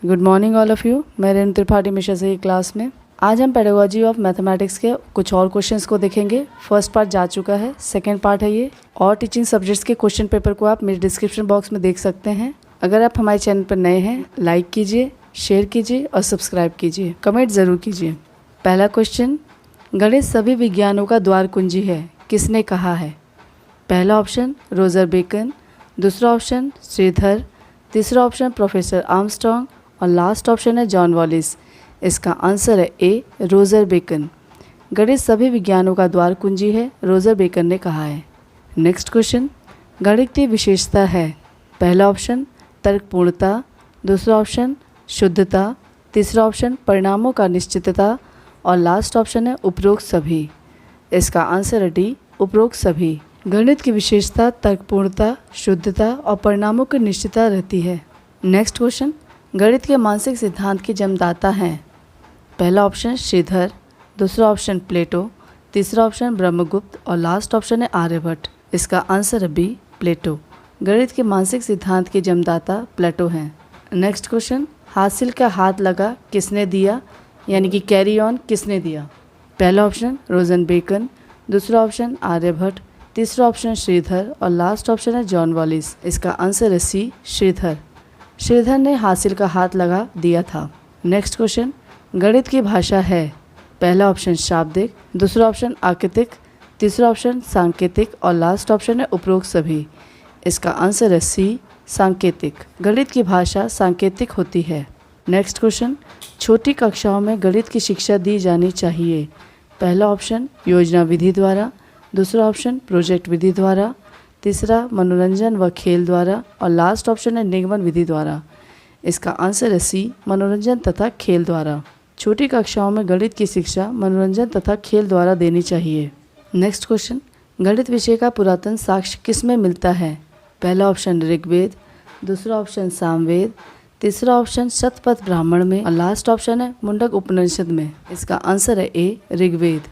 Good morning all of you. मैं रेणु त्रिपाठी मिश्रा से ही class में आज हम पेडागोजी ऑफ मैथमेटिक्स के कुछ और क्वेश्चंस को देखेंगे। फर्स्ट पार्ट जा चुका है, सेकंड पार्ट है ये। और टीचिंग सब्जेक्ट्स के क्वेश्चन पेपर को आप मेरे डिस्क्रिप्शन बॉक्स में देख सकते हैं। अगर आप हमारे चैनल पर नए हैं, लाइक कीजिए, शेयर कीजिए और सब्सक्राइब कीजिए, कमेंट ज़रूर कीजिए। पहला क्वेश्चन, गणित सभी विज्ञानों का द्वार कुंजी है, किसने कहा है? पहला ऑप्शन रोजर बेकन, दूसरा ऑप्शन श्रीधर, तीसरा ऑप्शन प्रोफेसर आर्मस्ट्रॉन्ग और लास्ट ऑप्शन है जॉन वॉलिस। इसका आंसर है ए, रोजर बेकन। गणित सभी विज्ञानों का द्वार कुंजी है, रोजर बेकन ने कहा है। नेक्स्ट क्वेश्चन, गणित की विशेषता है। पहला ऑप्शन तर्कपूर्णता, दूसरा ऑप्शन शुद्धता, तीसरा ऑप्शन परिणामों का निश्चितता और लास्ट ऑप्शन है उपरोक्त सभी। इसका आंसर है डी, उपरोक्त सभी। गणित की विशेषता तर्कपूर्णता, शुद्धता और परिणामों की निश्चितता रहती है। नेक्स्ट क्वेश्चन, गणित के मानसिक सिद्धांत के जन्मदाता हैं। पहला ऑप्शन श्रीधर, दूसरा ऑप्शन प्लेटो, तीसरा ऑप्शन ब्रह्मगुप्त और लास्ट ऑप्शन है आर्यभट्ट। इसका आंसर है बी, प्लेटो। गणित के मानसिक सिद्धांत के जन्मदाता प्लेटो हैं। नेक्स्ट क्वेश्चन, हासिल का हाथ लगा किसने दिया, यानी कि कैरी ऑन किसने दिया? पहला ऑप्शन रोजन बेकन, दूसरा ऑप्शन आर्यभट्ट, तीसरा ऑप्शन श्रीधर और लास्ट ऑप्शन है जॉन वॉलिस। इसका आंसर है सी, श्रीधर। श्रीधर ने हासिल का हाथ लगा दिया था। नेक्स्ट क्वेश्चन, गणित की भाषा है। पहला ऑप्शन शाब्दिक, दूसरा ऑप्शन आकृतिक, तीसरा ऑप्शन सांकेतिक और लास्ट ऑप्शन है उपरोक्त सभी। इसका आंसर है सी, सांकेतिक। गणित की भाषा सांकेतिक होती है। नेक्स्ट क्वेश्चन, छोटी कक्षाओं में गणित की शिक्षा दी जानी चाहिए। पहला ऑप्शन योजना विधि द्वारा, दूसरा ऑप्शन प्रोजेक्ट विधि द्वारा, तीसरा मनोरंजन व खेल द्वारा और लास्ट ऑप्शन है निगमन विधि द्वारा। इसका आंसर है सी, मनोरंजन तथा खेल द्वारा। छोटी कक्षाओं में गणित की शिक्षा मनोरंजन तथा खेल द्वारा देनी चाहिए। नेक्स्ट क्वेश्चन, गणित विषय का पुरातन साक्ष्य किस में मिलता है? पहला ऑप्शन ऋग्वेद, दूसरा ऑप्शन सामवेद, तीसरा ऑप्शन शतपथ ब्राह्मण में और लास्ट ऑप्शन है मुंडक उपनिषद में। इसका आंसर है ए, ऋग्वेद।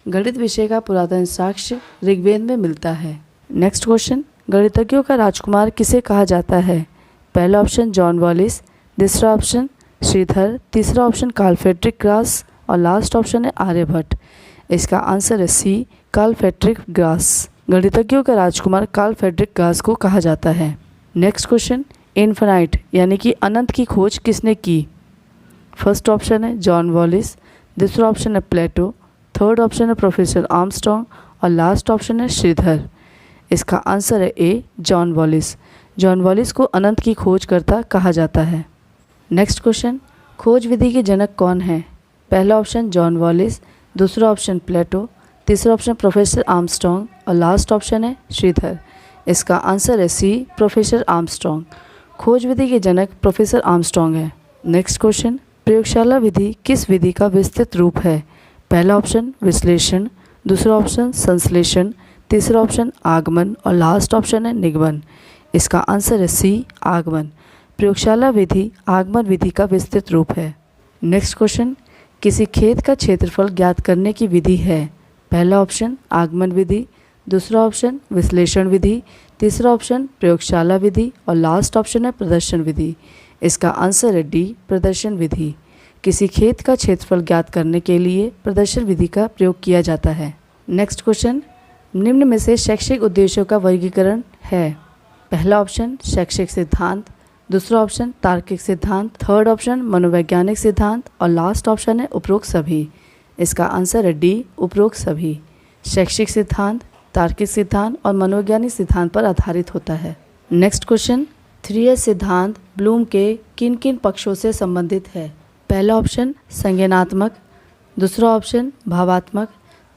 गणित विषय का पुरातन साक्ष्य ऋग्वेद में मिलता है। नेक्स्ट क्वेश्चन, गणितज्ञों का राजकुमार किसे कहा जाता है? पहला ऑप्शन जॉन वॉलिस, दूसरा ऑप्शन श्रीधर, तीसरा ऑप्शन कार्ल फ्रेडरिक ग्रास और लास्ट ऑप्शन है आर्यभट्ट। इसका आंसर है सी, कार्ल फ्रेडरिक ग्रास। गणितज्ञों का राजकुमार कार्ल फ्रेडरिक ग्रास को कहा जाता है। नेक्स्ट क्वेश्चन, इन्फिनाइट यानी कि अनंत की खोज किसने की? फर्स्ट ऑप्शन है जॉन वॉलिस, दूसरा ऑप्शन है प्लेटो, थर्ड ऑप्शन है प्रोफेसर आर्मस्ट्रॉन्ग और लास्ट ऑप्शन है श्रीधर। इसका आंसर है ए, जॉन वॉलिस। जॉन वॉलिस को अनंत की खोजकर्ता कहा जाता है। नेक्स्ट क्वेश्चन, खोज विधि के जनक कौन है? पहला ऑप्शन जॉन वॉलिस, दूसरा ऑप्शन प्लेटो, तीसरा ऑप्शन प्रोफेसर आर्मस्ट्रॉन्ग और लास्ट ऑप्शन है श्रीधर। इसका आंसर है सी, प्रोफेसर आर्मस्ट्रॉन्ग। खोज विधि के जनक प्रोफेसर आर्मस्ट्रॉन्ग है। नेक्स्ट क्वेश्चन, प्रयोगशाला विधि किस विधि का विस्तृत रूप है? पहला ऑप्शन विश्लेषण, दूसरा ऑप्शन संश्लेषण, तीसरा ऑप्शन आगमन और लास्ट ऑप्शन है निगमन। इसका आंसर है सी, आगमन। प्रयोगशाला विधि आगमन विधि का विस्तृत रूप है। नेक्स्ट क्वेश्चन, किसी खेत का क्षेत्रफल ज्ञात करने की विधि है? पहला ऑप्शन आगमन विधि, दूसरा ऑप्शन विश्लेषण विधि, तीसरा ऑप्शन प्रयोगशाला विधि और लास्ट ऑप्शन है प्रदर्शन विधि। इसका आंसर है डी, प्रदर्शन विधि। किसी खेत का क्षेत्रफल ज्ञात करने के लिए प्रदर्शन विधि का प्रयोग किया जाता है। नेक्स्ट क्वेश्चन, निम्न में से शैक्षिक उद्देश्यों का वर्गीकरण है। पहला ऑप्शन शैक्षिक सिद्धांत, दूसरा ऑप्शन तार्किक सिद्धांत, थर्ड ऑप्शन मनोवैज्ञानिक सिद्धांत और लास्ट ऑप्शन है उपरोक्त सभी। इसका आंसर है डी, उपरोक्त सभी। शैक्षिक सिद्धांत, तार्किक सिद्धांत और मनोवैज्ञानिक सिद्धांत पर आधारित होता है। नेक्स्ट क्वेश्चन, 3S सिद्धांत ब्लूम के किन किन पक्षों से संबंधित है? पहला ऑप्शन संज्ञानात्मक, दूसरा ऑप्शन भावात्मक,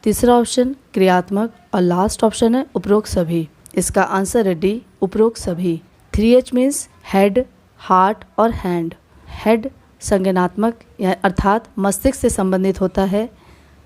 तीसरा ऑप्शन क्रियात्मक और लास्ट ऑप्शन है उपरोक्त सभी। इसका आंसर है डी, उपरोक्त सभी। 3H मीन्स हेड, हार्ट और हैंड। हेड संज्ञानात्मक अर्थात मस्तिष्क से संबंधित होता है।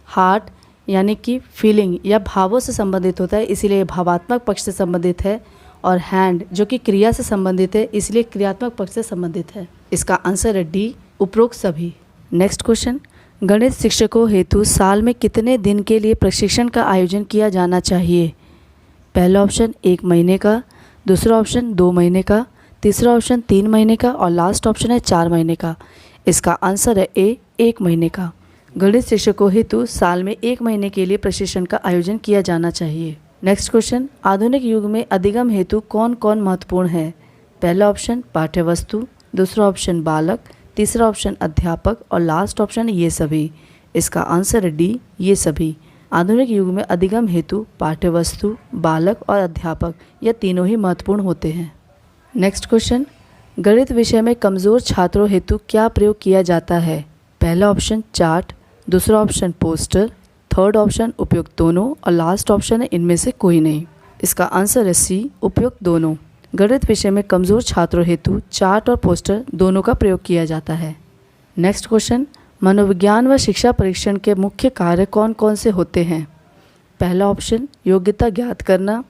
हार्ट यानी कि फीलिंग या भावों से संबंधित होता है, इसीलिए भावात्मक पक्ष से संबंधित है। और हैंड जो कि क्रिया से संबंधित है, इसलिए क्रियात्मक पक्ष से संबंधित है। इसका आंसर है डी, उपरोक्त सभी। नेक्स्ट क्वेश्चन, गणित शिक्षकों हेतु साल में कितने दिन के लिए प्रशिक्षण का आयोजन किया जाना चाहिए? पहला ऑप्शन 1 महीने का, दूसरा ऑप्शन 2 महीने का, तीसरा ऑप्शन 3 महीने का और लास्ट ऑप्शन है 4 महीने का। इसका आंसर है ए 1 महीने का। गणित शिक्षकों हेतु साल में 1 महीने के लिए प्रशिक्षण का आयोजन किया जाना चाहिए। नेक्स्ट क्वेश्चन, आधुनिक युग में अधिगम हेतु कौन कौन महत्वपूर्ण है? पहला ऑप्शन पाठ्य वस्तु, दूसरा ऑप्शन बालक, तीसरा ऑप्शन अध्यापक और लास्ट ऑप्शन ये सभी। इसका आंसर है डी ये सभी। आधुनिक युग में अधिगम हेतु पाठ्य वस्तु, बालक और अध्यापक यह तीनों ही महत्वपूर्ण होते हैं। नेक्स्ट क्वेश्चन, गणित विषय में कमज़ोर छात्रों हेतु क्या प्रयोग किया जाता है? पहला ऑप्शन चार्ट, दूसरा ऑप्शन पोस्टर, थर्ड ऑप्शन उपयुक्त दोनों और लास्ट ऑप्शन है इनमें से कोई नहीं। इसका आंसर है सी उपयुक्त दोनों। गणित विषय में कमज़ोर छात्रों हेतु चार्ट और पोस्टर दोनों का प्रयोग किया जाता है। नेक्स्ट क्वेश्चन, मनोविज्ञान व शिक्षा परीक्षण के मुख्य कार्य कौन कौन से होते हैं? पहला ऑप्शन योग्यता ज्ञात करना,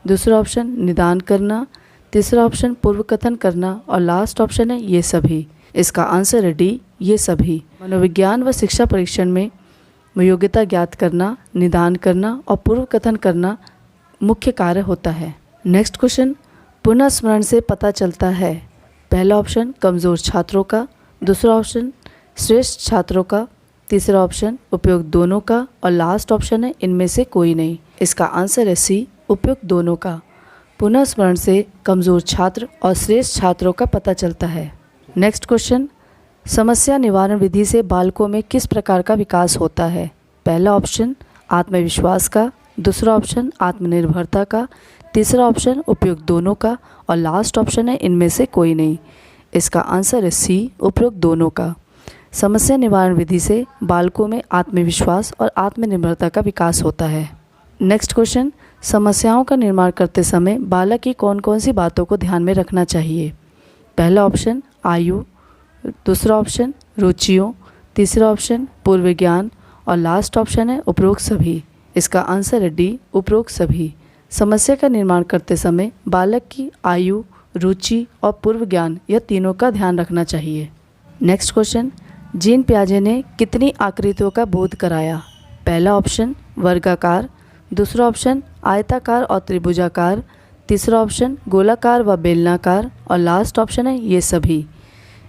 दूसरा ऑप्शन निदान करना, तीसरा ऑप्शन पूर्व कथन करना और लास्ट ऑप्शन है ये सभी। इसका आंसर है डी ये सभी। मनोविज्ञान व शिक्षा परीक्षण में योग्यता ज्ञात करना, निदान करना और पूर्व कथन करना मुख्य कार्य होता है। नेक्स्ट क्वेश्चन, पुनः स्मरण से पता चलता है। पहला ऑप्शन कमज़ोर छात्रों का, दूसरा ऑप्शन श्रेष्ठ छात्रों का, तीसरा ऑप्शन उपयुक्त दोनों का और लास्ट ऑप्शन है इनमें से कोई नहीं। इसका आंसर है सी उपयुक्त दोनों का। पुनः स्मरण से कमज़ोर छात्र और श्रेष्ठ छात्रों का पता चलता है। नेक्स्ट क्वेश्चन, समस्या निवारण विधि से बालकों में किस प्रकार का विकास होता है? पहला ऑप्शन आत्मविश्वास का, दूसरा ऑप्शन आत्मनिर्भरता का, तीसरा ऑप्शन उपयुक्त दोनों का और लास्ट ऑप्शन है इनमें से कोई नहीं। इसका आंसर है सी उपयुक्त दोनों का। समस्या निवारण विधि से बालकों में आत्मविश्वास और आत्मनिर्भरता का विकास होता है। नेक्स्ट क्वेश्चन, समस्याओं का निर्माण करते समय बालक की कौन कौन सी बातों को ध्यान में रखना चाहिए? पहला ऑप्शन आयु, दूसरा ऑप्शन रुचियों, तीसरा ऑप्शन पूर्व ज्ञान और लास्ट ऑप्शन है उपरोक्त सभी। इसका आंसर है डी उपरोक्त सभी। समस्या का निर्माण करते समय बालक की आयु, रुचि और पूर्व ज्ञान यह तीनों का ध्यान रखना चाहिए। नेक्स्ट क्वेश्चन, जीन पियाजे ने कितनी आकृतियों का बोध कराया? पहला ऑप्शन वर्गाकार, दूसरा ऑप्शन आयताकार और त्रिभुजाकार, तीसरा ऑप्शन गोलाकार व बेलनाकार और लास्ट ऑप्शन है ये सभी।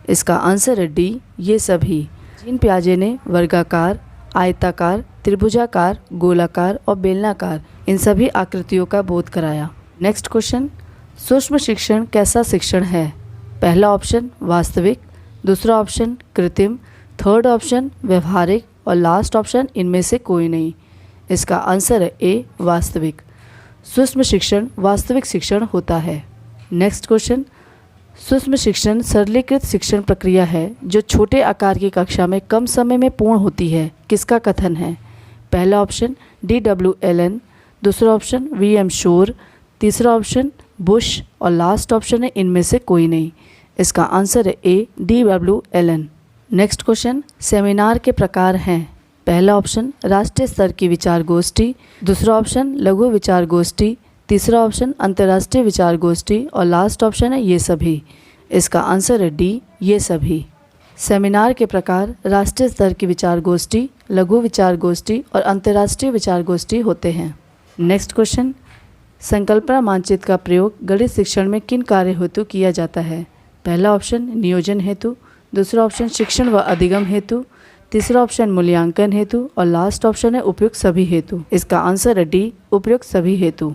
इसका आंसर है डी ये सभी। जीन पियाजे ने वर्गाकार, आयताकार, त्रिभुजाकार, गोलाकार और बेलनाकार इन सभी आकृतियों का बोध कराया। नेक्स्ट क्वेश्चन, सूक्ष्म शिक्षण कैसा शिक्षण है? पहला ऑप्शन वास्तविक, दूसरा ऑप्शन कृत्रिम, थर्ड ऑप्शन व्यवहारिक और लास्ट ऑप्शन इनमें से कोई नहीं। इसका आंसर है ए वास्तविक। सूक्ष्म शिक्षण वास्तविक शिक्षण होता है। नेक्स्ट क्वेश्चन, सूक्ष्म शिक्षण सरलीकृत शिक्षण प्रक्रिया है जो छोटे आकार की कक्षा में कम समय में पूर्ण होती है। किसका कथन है? पहला ऑप्शन DW एलन, दूसरा ऑप्शन VM शोर, तीसरा ऑप्शन बुश और लास्ट ऑप्शन है इनमें से कोई नहीं। इसका आंसर है A DW Allen. Next question, seminar के प्रकार हैं। पहला ऑप्शन राष्ट्रीय स्तर की विचार गोष्ठी, दूसरा ऑप्शन लघु विचार गोष्ठी, तीसरा ऑप्शन अंतर्राष्ट्रीय विचार गोष्ठी और लास्ट ऑप्शन है ये सभी। इसका आंसर है डी ये सभी। सेमिनार के प्रकार राष्ट्रीय स्तर की विचार गोष्ठी, लघु विचार गोष्ठी और अंतर्राष्ट्रीय विचार गोष्ठी होते हैं। नेक्स्ट क्वेश्चन, संकल्पना मानचित्र का प्रयोग गणित शिक्षण में किन कार्य हेतु किया जाता है? पहला ऑप्शन नियोजन हेतु, दूसरा ऑप्शन शिक्षण व अधिगम हेतु, तीसरा ऑप्शन मूल्यांकन हेतु और लास्ट ऑप्शन है उपयुक्त सभी हेतु। इसका आंसर है डी उपयुक्त सभी हेतु।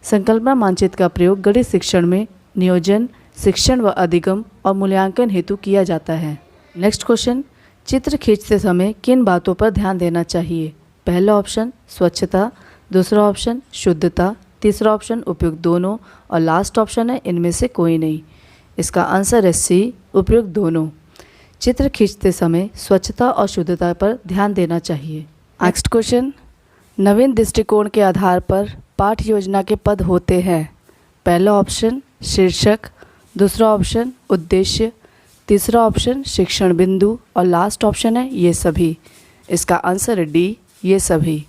संकल्पना मानचित्र का प्रयोग गणित शिक्षण में नियोजन, शिक्षण व अधिगम और मूल्यांकन हेतु किया जाता है। नेक्स्ट क्वेश्चन, चित्र खींचते समय किन बातों पर ध्यान देना चाहिए? पहला ऑप्शन स्वच्छता, दूसरा ऑप्शन शुद्धता, तीसरा ऑप्शन उपयुक्त दोनों और लास्ट ऑप्शन है इनमें से कोई नहीं। इसका आंसर है सी उपयुक्त दोनों। चित्र खींचते समय स्वच्छता और शुद्धता पर ध्यान देना चाहिए। नेक्स्ट क्वेश्चन, नवीन दृष्टिकोण के आधार पर पाठ योजना के पद होते हैं। पहला ऑप्शन शीर्षक, दूसरा ऑप्शन उद्देश्य, तीसरा ऑप्शन शिक्षण बिंदु और लास्ट ऑप्शन है ये सभी। इसका आंसर है डी ये सभी।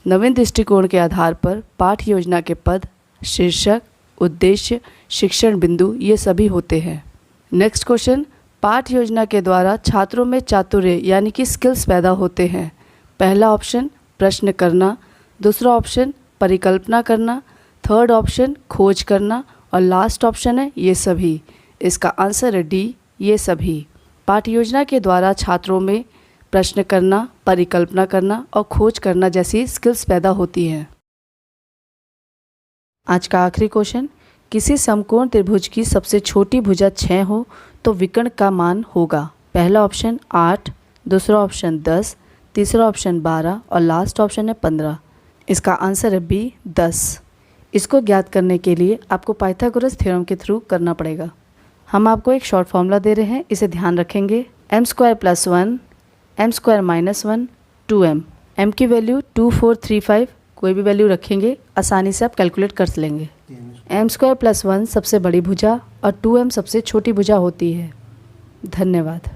नवीन दृष्टिकोण के आधार पर पाठ योजना के पद शीर्षक, उद्देश्य, शिक्षण बिंदु ये सभी होते हैं। नेक्स्ट क्वेश्चन, पाठ योजना के द्वारा छात्रों में चातुर्य यानी कि स्किल्स पैदा होते हैं। पहला ऑप्शन प्रश्न करना, दूसरा ऑप्शन परिकल्पना करना, थर्ड ऑप्शन खोज करना और लास्ट ऑप्शन है ये सभी। इसका आंसर है डी, ये सभी। पाठ्य योजना के द्वारा छात्रों में प्रश्न करना, परिकल्पना करना और खोज करना जैसी स्किल्स पैदा होती हैं। आज का आखिरी क्वेश्चन, किसी समकोण त्रिभुज की सबसे छोटी भुजा 6 हो तो विकर्ण का मान होगा। पहला ऑप्शन 8, दूसरा ऑप्शन 10, तीसरा ऑप्शन 12 और लास्ट ऑप्शन है 15। इसका आंसर है बी, 10। इसको ज्ञात करने के लिए आपको पाइथागोरस थ्योरम के थ्रू करना पड़ेगा। हम आपको एक शॉर्ट फॉर्मूला दे रहे हैं, इसे ध्यान रखेंगे। m² + 1, m² - 1, 2m। m की वैल्यू 2435, कोई भी वैल्यू रखेंगे, आसानी से आप कैलकुलेट कर लेंगे। m² + 1 सबसे बड़ी भुजा और 2m सबसे छोटी भुजा होती है। धन्यवाद।